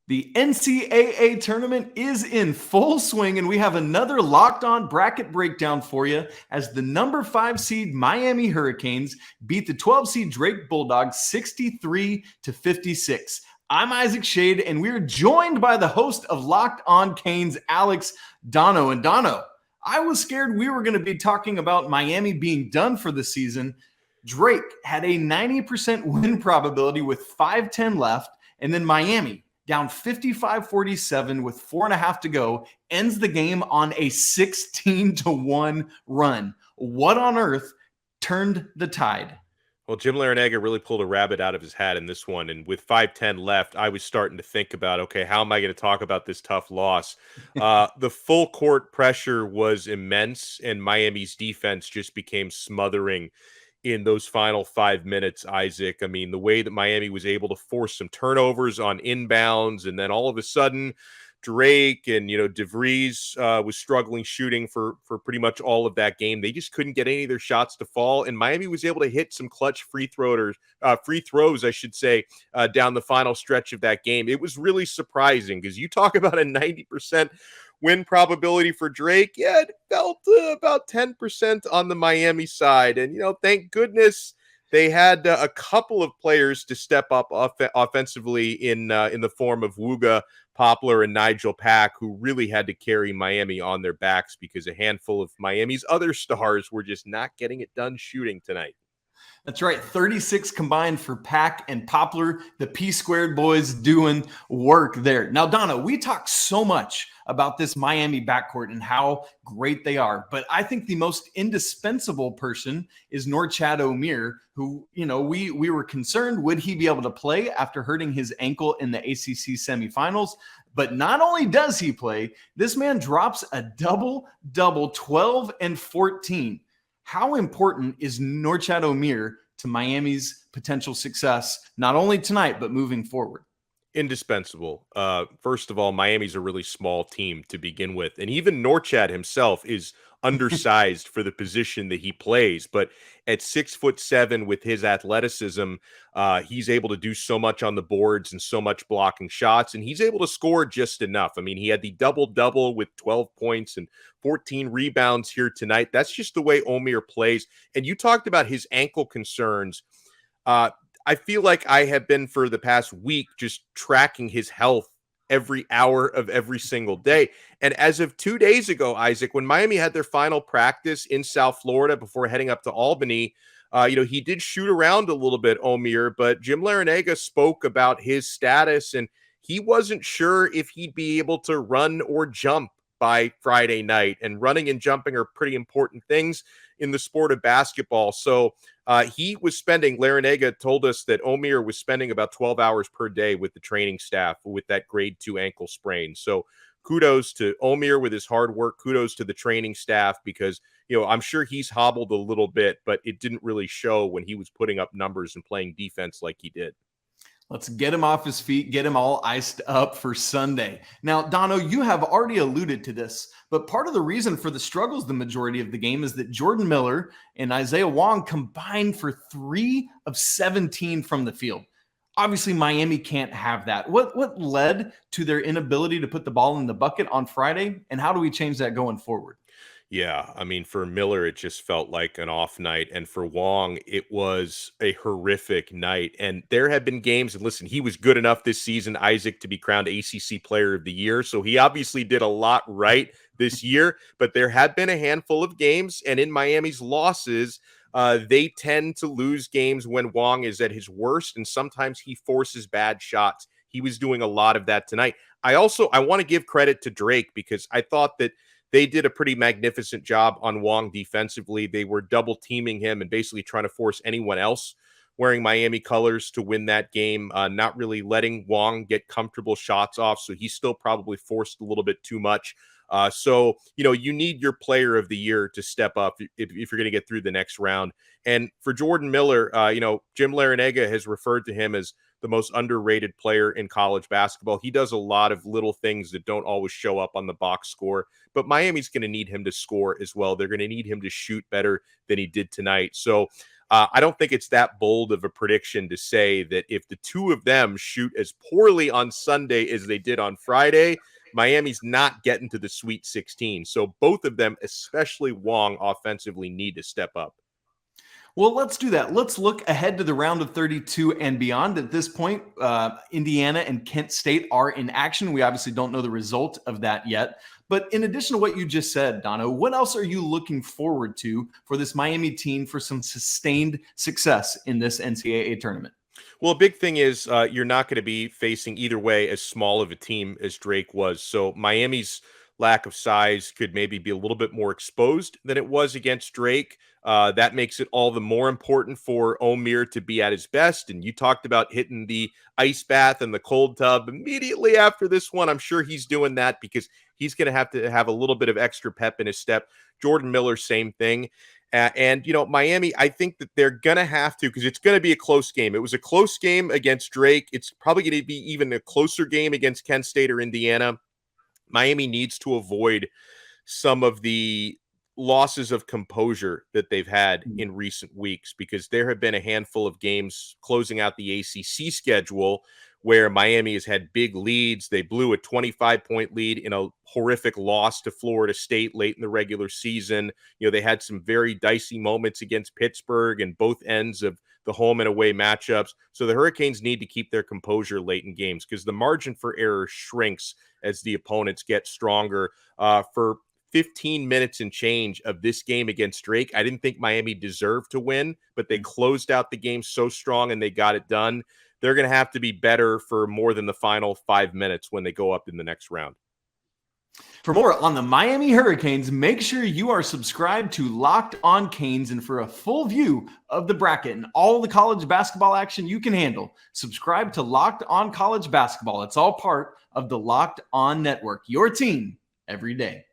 The NCAA tournament is in full swing, and we have another locked on bracket breakdown for you as the number 5 seed Miami Hurricanes beat the 12 seed Drake Bulldogs 63 to 56. I'm Isaac Shade, and we're joined by the host of Locked On Canes, Alex Dono. And Dono, I was scared we were going to be talking about Miami being done for the season. Drake had a 90% win probability with 5:10 left, and then Miami, down 55-47 with 4.5 to go, ends the game on a 16-1 run. What on earth turned the tide? Well, Jim Larinaga really pulled a rabbit out of his hat in this one. And with 5:10 left, I was starting to think about, okay, how am I going to talk about this tough loss? The full court pressure was immense, and Miami's defense just became smothering in those final 5 minutes, Isaac. I mean, the way that Miami was able to force some turnovers on inbounds, and then all of a sudden, Drake and DeVries was struggling shooting for pretty much all of that game. They just couldn't get any of their shots to fall, and Miami was able to hit some clutch free throws, I should say, down the final stretch of that game. It was really surprising because you talk about a 90% win probability for Drake. Yeah, it felt about 10% on the Miami side, and thank goodness they had a couple of players to step up offensively in the form of Wooga Poplar and Nigel Pack, who really had to carry Miami on their backs because a handful of Miami's other stars were just not getting it done shooting tonight. That's right, 36 combined for Pack and Poplar. The P-squared boys doing work there. Now, Donna, we talk so much about this Miami backcourt and how great they are, but I think the most indispensable person is Norchad Omier, who, we were concerned, would he be able to play after hurting his ankle in the ACC semifinals? But not only does he play, this man drops a double-double, 12 and 14. How important is Norchad Omier to Miami's potential success, not only tonight, but moving forward? Indispensable. First of all, Miami's a really small team to begin with. And even Norchad himself is undersized for the position that he plays. But at 6'7" with his athleticism, he's able to do so much on the boards and so much blocking shots. And he's able to score just enough. I mean, he had the double-double with 12 points and 14 rebounds here tonight. That's just the way Omier plays. And you talked about his ankle concerns. I feel like I have been for the past week just tracking his health every hour of every single day. And as of 2 days ago, Isaac, when Miami had their final practice in South Florida before heading up to Albany, he did shoot around a little bit, Omier, but Jim Larinaga spoke about his status, and he wasn't sure if he'd be able to run or jump by Friday night. And running and jumping are pretty important things in the sport of basketball. So Larinaga told us that Omier was spending about 12 hours per day with the training staff with that grade 2 ankle sprain. So kudos to Omier with his hard work. Kudos to the training staff because, I'm sure he's hobbled a little bit, but it didn't really show when he was putting up numbers and playing defense like he did. Let's get him off his feet, get him all iced up for Sunday. Now, Dono, you have already alluded to this, but part of the reason for the struggles the majority of the game is that Jordan Miller and Isaiah Wong combined for 3 of 17 from the field. Obviously, Miami can't have that. What led to their inability to put the ball in the bucket on Friday, and how do we change that going forward? Yeah, I mean, for Miller, it just felt like an off night. And for Wong, it was a horrific night. And there have been games, and listen, he was good enough this season, Isaac, to be crowned ACC Player of the Year. So he obviously did a lot right this year. But there have been a handful of games, and in Miami's losses, they tend to lose games when Wong is at his worst, and sometimes he forces bad shots. He was doing a lot of that tonight. I want to give credit to Drake because I thought that they did a pretty magnificent job on Wong defensively. They were double teaming him and basically trying to force anyone else wearing Miami colors to win that game, not really letting Wong get comfortable shots off. So he still probably forced a little bit too much. You need your player of the year to step up if you're going to get through the next round. And for Jordan Miller, Jim Larinaga has referred to him as the most underrated player in college basketball. He does a lot of little things that don't always show up on the box score, but Miami's going to need him to score as well. They're going to need him to shoot better than he did tonight. So I don't think it's that bold of a prediction to say that if the two of them shoot as poorly on Sunday as they did on Friday, Miami's not getting to the Sweet 16. So both of them, especially Wong offensively, need to step up. Well, let's do that. Let's look ahead to the round of 32 and beyond. At this point, Indiana and Kent State are in action. We obviously don't know the result of that yet. But in addition to what you just said, Dono, what else are you looking forward to for this Miami team for some sustained success in this NCAA tournament? Well, a big thing is you're not going to be facing either way as small of a team as Drake was. So Miami's lack of size could maybe be a little bit more exposed than it was against Drake. That makes it all the more important for Omier to be at his best. And you talked about hitting the ice bath and the cold tub immediately after this one. I'm sure he's doing that because he's going to have a little bit of extra pep in his step. Jordan Miller, same thing. And, Miami, I think that they're going to have to, because it's going to be a close game. It was a close game against Drake. It's probably going to be even a closer game against Kent State or Indiana. Miami needs to avoid some of the losses of composure that they've had in recent weeks, because there have been a handful of games closing out the ACC schedule where Miami has had big leads. They blew a 25-point lead in a horrific loss to Florida State late in the regular season. They had some very dicey moments against Pittsburgh and both ends of the home and away matchups. So the Hurricanes need to keep their composure late in games, because the margin for error shrinks as the opponents get stronger. For 15 minutes and change of this game against Drake, I didn't think Miami deserved to win, but they closed out the game so strong and they got it done. They're going to have to be better for more than the final 5 minutes when they go up in the next round. For more on the Miami Hurricanes, make sure you are subscribed to Locked On Canes, and for a full view of the bracket and all the college basketball action you can handle, subscribe to Locked On College Basketball. It's all part of the Locked On Network, your team every day.